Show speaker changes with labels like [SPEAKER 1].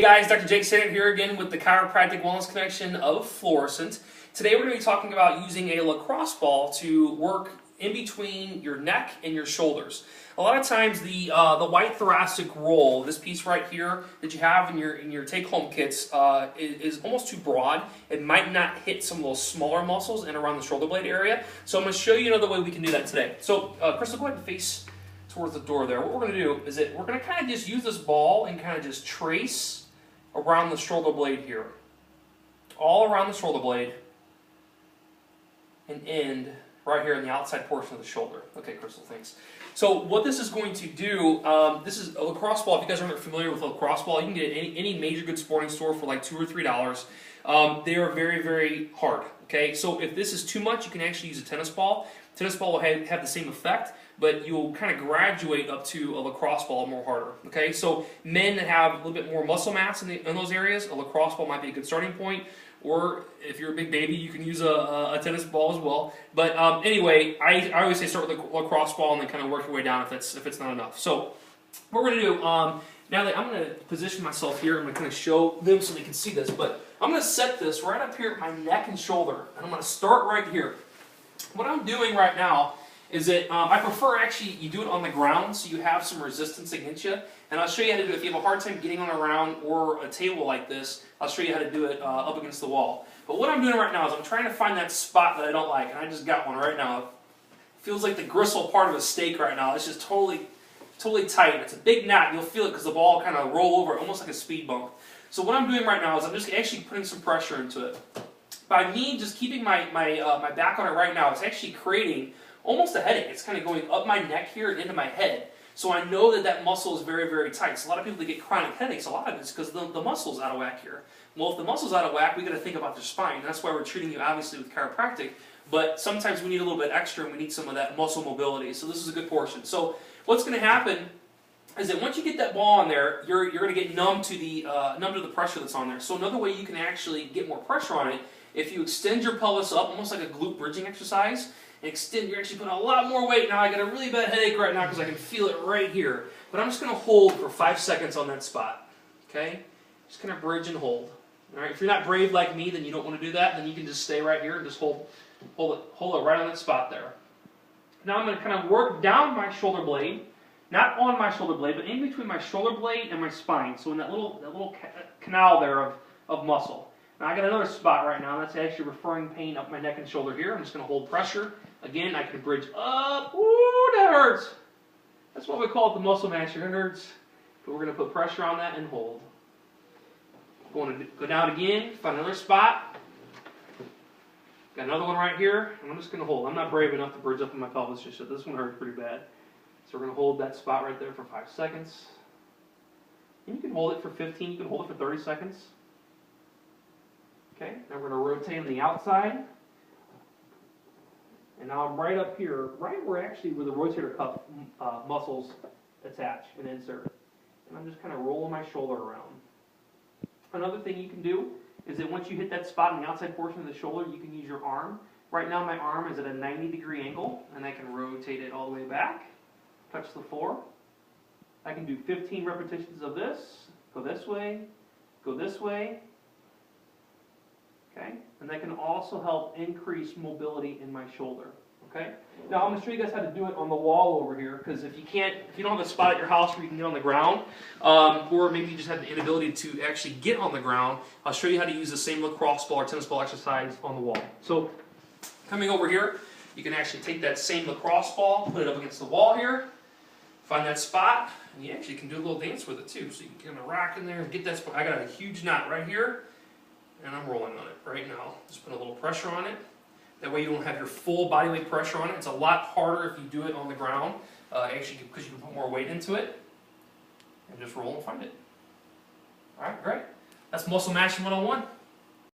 [SPEAKER 1] Hey guys, Dr. Jake Sennett here again with the Chiropractic Wellness Connection of Florissant. Today we're going to be talking about using a lacrosse ball to work in between your neck and your shoulders. A lot of times the white thoracic roll, this piece right here that you have in your take-home kits, is almost too broad. It might not hit some of those smaller muscles and around the shoulder blade area. So I'm going to show you another way we can do that today. So Crystal, go ahead and face towards the door there. What we're going to do is that we're going to kind of just use this ball and kind of just trace around the shoulder blade here. All around the shoulder blade and end right here in the outside portion of the shoulder. Okay, Crystal, thanks. So what this is going to do, this is a lacrosse ball. If you guys aren't familiar with a lacrosse ball, you can get it at any major good sporting store for like $2 or $3. They are very, very hard. Okay, so if this is too much, you can actually use a tennis ball. Tennis ball will have the same effect, but you'll kind of graduate up to a lacrosse ball more harder. Okay, so men that have a little bit more muscle mass in those areas, a lacrosse ball might be a good starting point. Or if you're a big baby, you can use a tennis ball as well. But anyway, I always say start with a lacrosse ball and then kind of work your way down if it's not enough. So what we're going to do, now that I'm going to position myself here, I'm going to kind of show them so they can see this. But I'm going to set this right up here at my neck and shoulder. And I'm going to start right here. What I'm doing right now is that I prefer actually you do it on the ground so you have some resistance against you. And I'll show you how to do it. If you have a hard time getting on the ground or a table like this, I'll show you how to do it up against the wall. But what I'm doing right now is I'm trying to find that spot that I don't like, and I just got one right now. It feels like the gristle part of a steak right now. It's just totally tight. It's a big knot. You'll feel it because the ball kind of roll over, almost like a speed bump. So what I'm doing right now is I'm just actually putting some pressure into it. By me just keeping my back on it right now, it's actually creating almost a headache. It's kind of going up my neck here and into my head. So I know that muscle is very, very tight. So a lot of people that get chronic headaches, a lot of it's because the muscle's out of whack here. Well, if the muscle's out of whack, we got to think about their spine. And that's why we're treating you obviously with chiropractic. But sometimes we need a little bit extra and we need some of that muscle mobility. So this is a good portion. So what's going to happen is that once you get that ball on there, you're going to get numb to the pressure that's on there. So another way you can actually get more pressure on it, if you extend your pelvis up, almost like a glute bridging exercise, and extend, you're actually putting a lot more weight. Now I got a really bad headache right now because I can feel it right here. But I'm just going to hold for 5 seconds on that spot. Okay? Just kind of bridge and hold. All right? If you're not brave like me, then you don't want to do that. Then you can just stay right here and just hold it right on that spot there. Now I'm going to kind of work down my shoulder blade, not on my shoulder blade, but in between my shoulder blade and my spine. So in that little canal there of muscle. Now I got another spot right now that's actually referring pain up my neck and shoulder here. I'm just going to hold pressure. Again, I can bridge up. Ooh, that hurts. That's why we call it the muscle masher. It hurts. But we're going to put pressure on that and hold. Going to go down again, find another spot. Got another one right here, and I'm just going to hold. I'm not brave enough to bridge up in my pelvis just yet. This one hurts pretty bad. So we're going to hold that spot right there for 5 seconds. And you can hold it for 15, you can hold it for 30 seconds. Okay, now we're going to rotate on the outside. And now I'm right up here, right where the rotator cuff muscles attach and insert. And I'm just kind of rolling my shoulder around. Another thing you can do is that once you hit that spot in the outside portion of the shoulder, you can use your arm. Right now my arm is at a 90-degree angle, and I can rotate it all the way back, touch the floor. I can do 15 repetitions of this, go this way, go this way. Okay, and that can also help increase mobility in my shoulder. Okay, now I'm going to show you guys how to do it on the wall over here, because if you don't have a spot at your house where you can get on the ground, or maybe you just have the inability to actually get on the ground, I'll show you how to use the same lacrosse ball or tennis ball exercise on the wall. So coming over here, you can actually take that same lacrosse ball, put it up against the wall here, find that spot, and you actually can do a little dance with it too. So you can kind of rock in there and get that spot. I got a huge knot right here. And I'm rolling on it right now. Just put a little pressure on it. That way you don't have your full body weight pressure on it. It's a lot harder if you do it on the ground, actually, because you can put more weight into it. And just roll and find it. All right, great. That's Muscle Mashing 101.